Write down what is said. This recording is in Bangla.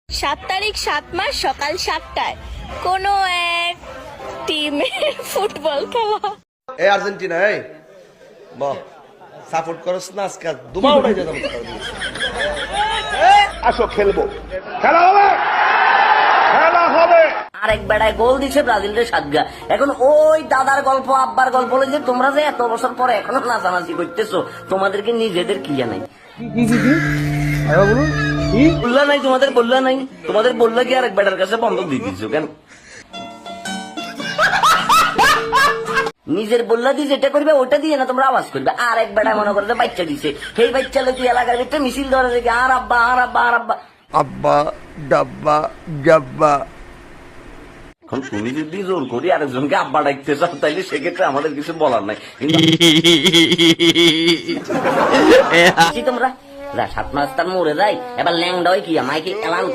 7 তারিখ 7 মাস সকাল 7টায় কোনো এক টিমের ফুটবল খেলা। এই আর্জেন্টিনা এই বাহ সাপোর্ট করছ না আজকে দুমা উড়াই যাবে। আসো খেলবো, খেলা হবে, খেলা হবে। আরেক বেড়ায় গোল দিছে ব্রাজিলের সাতগা। এখন ওই দাদার গল্প আব্বার গল্প হলো যে তোমরা যে এত বছর পরে এখনো নাচানাচি করতেছো, তোমাদেরকে নিজেদের কি জানাই বললা নাই, তোমাদের বললা নাই, তোমাদের বললা কি আরেক বেড়ার কাছে বন্ধক দিয়ে দিচ্ছ কেন? নিজের বললা দিয়ে যেটা করবে ওটা দিয়ে না তোমরা আওয়াজ করবে। আর এক বেড়া মনে করে বাচ্চা দিছে, সেই বাচ্চা লোক এলাকার ভিতরে মিছিল ধরে দেখে আর আব্বা আর আব্বা আর আব্বা আব্বা ডাব্বা জাব্বা। এখন তুমি যদি জোর করি আরেকজনকে আব্বা ডাকতে চাও তাইলে সেক্ষেত্রে আমাদের কিছু বলার নাই। কিন্তু তোমরা 7 মাস তার মরে যায়, এবার ল্যাংডা হয় কি আমাকে এলান